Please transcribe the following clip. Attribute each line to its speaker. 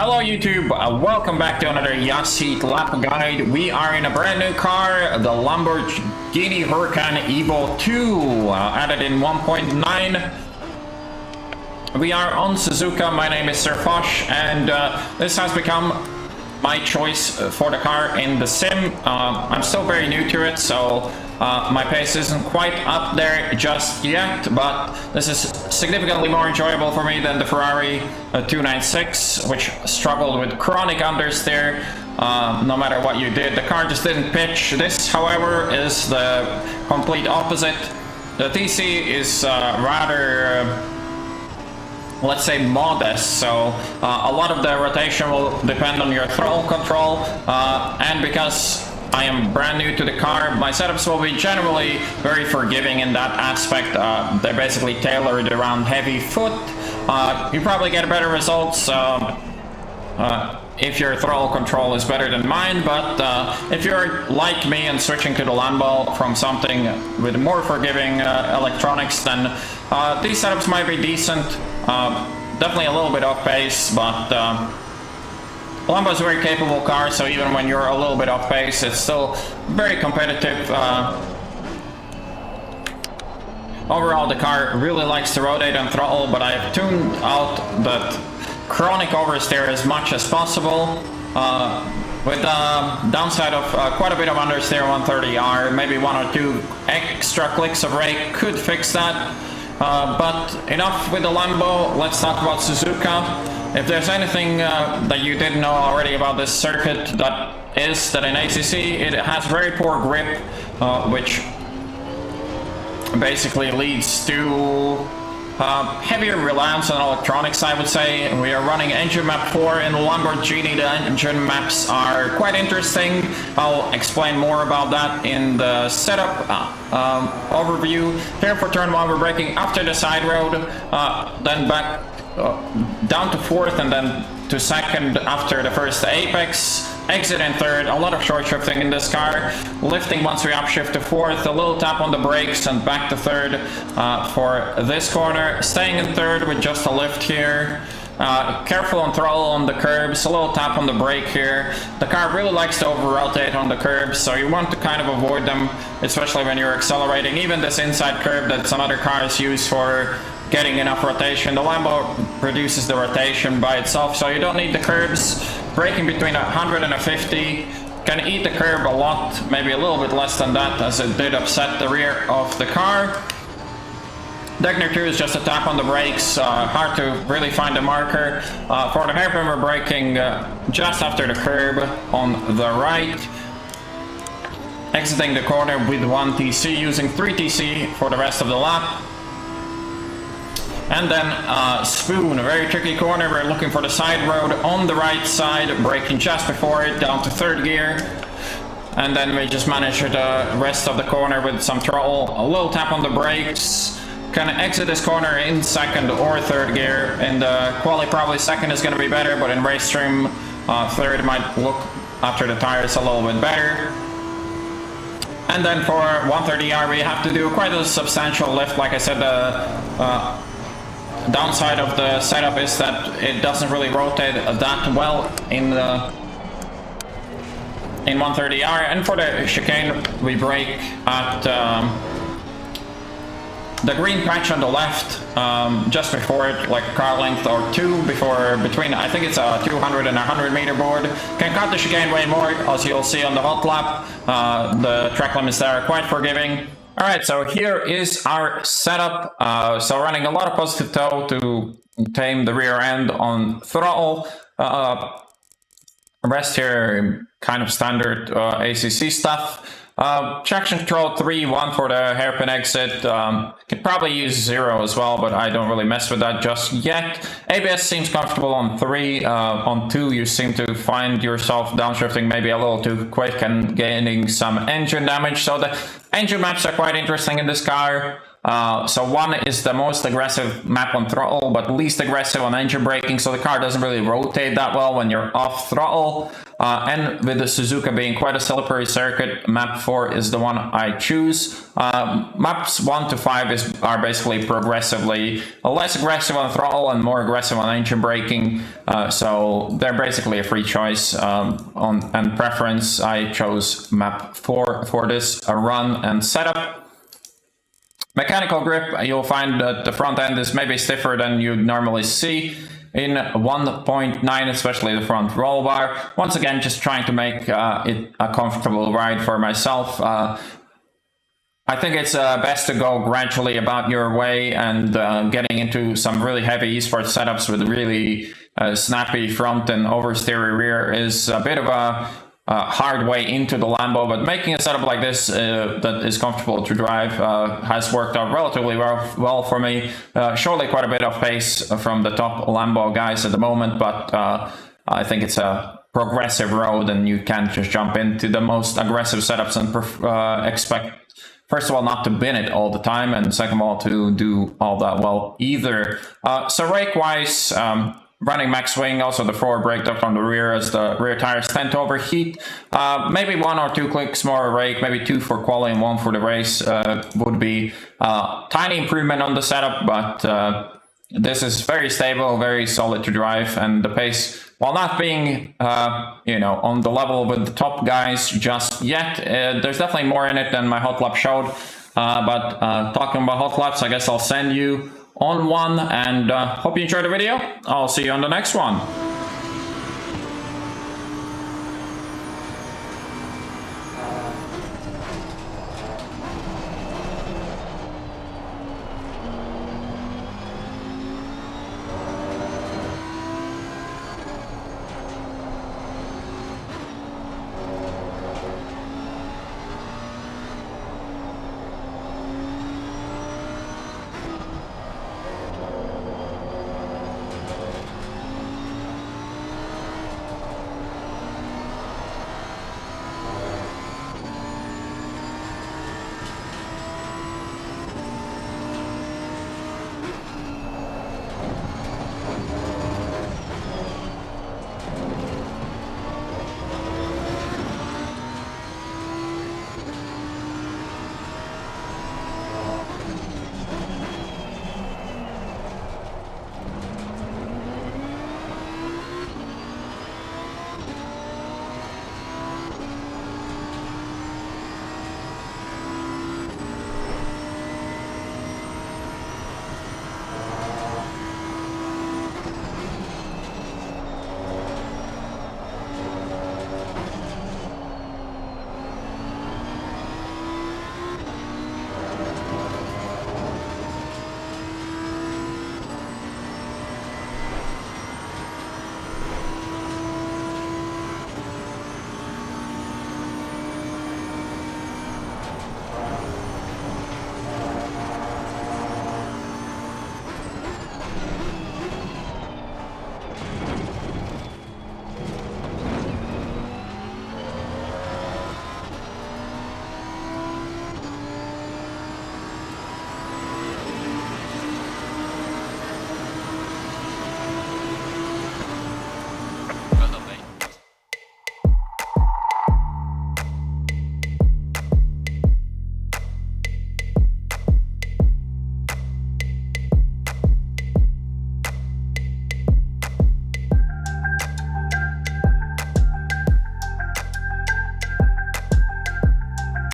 Speaker 1: Hello YouTube, welcome back to another Yacht Seat lap guide. We are in a brand new car, the Lamborghini Huracan EVO2, added in 1.9. We are on Suzuka. My name is Sir Foch, and this has become my choice for the car in the sim. I'm still very new to it, so my pace isn't quite up there just yet, but this is significantly more enjoyable for me than the Ferrari 296, which struggled with chronic understeer no matter what you did. The car just didn't pitch. This, however, is the complete opposite. The TC is rather let's say modest, so a lot of the rotation will depend on your throttle control, and because I am brand new to the car, my setups will be generally very forgiving in that aspect. They're basically tailored around heavy foot. You probably get better results if your throttle control is better than mine, but if you're like me and switching to the Lambo from something with more forgiving electronics, then these setups might be decent. Definitely a little bit off pace, but Lambo is a very capable car, so even when you're a little bit off pace, it's still very competitive. Overall, the car really likes to rotate and throttle, but I've tuned out that chronic oversteer as much as possible, with the downside of quite a bit of understeer 130R. Maybe one or two extra clicks of rake could fix that. But enough with the Lambo, let's talk about Suzuka. If there's anything that you didn't know already about this circuit, that is that in ACC it has very poor grip, which basically leads to heavier reliance on electronics, I would say. We are running engine map 4 in the Lamborghini. The engine maps are quite interesting. I'll explain more about that in the setup overview. Here for turn 1 we're braking after the side road, then back down to 4th and then to 2nd after the first apex. Exit in 3rd, a lot of short shifting in this car. Lifting once we upshift to 4th, a little tap on the brakes and back to 3rd for this corner. Staying in 3rd with just a lift here. Careful on throttle on the curbs, a little tap on the brake here. The car really likes to over-rotate on the curbs, so you want to kind of avoid them, especially when you're accelerating. Even this inside curb that some other cars use for getting enough rotation, the Lambo produces the rotation by itself, so you don't need the curbs. Braking between 100 and 50 can eat the curb a lot, maybe a little bit less than that, as it did upset the rear of the car. Degner 2 is just a tap on the brakes, hard to really find a marker. For the hairpin we're braking just after the curb on the right. Exiting the corner with 1 TC, using 3 TC for the rest of the lap. And then spoon, a very tricky corner. We're looking for the side road on the right side, braking just before it, down to 3rd gear. And then we just manage the rest of the corner with some throttle, a little tap on the brakes. Can exit this corner in 2nd or 3rd gear. In the quali probably 2nd is going to be better, but in race stream 3rd might look after the tires a little bit better. And then for 130R we have to do quite a substantial lift. Like I said, downside of the setup is that it doesn't really rotate that well in 130R. And for the chicane we brake at the green patch on the left, just before it, like a car length or 2 between, I think it's a 200 and 100 meter board. Can cut the chicane way more, as you'll see on the hot lap. The track limits there are quite forgiving. Alright, so here is our setup. So running a lot of positive toe to tame the rear end on throttle. Rest here, kind of standard ACC stuff. Traction control 3, 1 for the hairpin exit. Could probably use 0 as well, but I don't really mess with that just yet. ABS seems comfortable on 3. On 2 you seem to find yourself downshifting maybe a little too quick and gaining some engine damage. So the engine maps are quite interesting in this car. So 1 is the most aggressive map on throttle, but least aggressive on engine braking, so the car doesn't really rotate that well when you're off throttle. And with the Suzuka being quite a slippery circuit, map 4 is the one I choose. Maps 1 to 5 are basically progressively less aggressive on throttle and more aggressive on engine braking, so they're basically a free choice. And preference, I chose map 4 for this run and setup. Mechanical grip, you'll find that the front end is maybe stiffer than you'd normally see in 1.9, especially the front roll bar. Once again, just trying to make it a comfortable ride for myself. I think it's best to go gradually about your way, and getting into some really heavy esports setups with really snappy front and oversteery rear is a bit of a hard way into the Lambo, but making a setup like this that is comfortable to drive has worked out relatively well for me. Surely quite a bit of pace from the top Lambo guys at the moment, but I think it's a progressive road, and you can't just jump into the most aggressive setups and expect, first of all, not to bin it all the time, and second of all, to do all that well either. So rake-wise, running max swing, also the forward brake duct on the rear as the rear tires tend to overheat. Maybe 1 or 2 clicks more rake, maybe 2 for quali and 1 for the race would be a tiny improvement on the setup, but this is very stable, very solid to drive, and the pace, while not being, on the level with the top guys just yet, there's definitely more in it than my hot lap showed. But talking about hot laps, I guess I'll send you on one, and hope you enjoyed the video. I'll see you on the next one.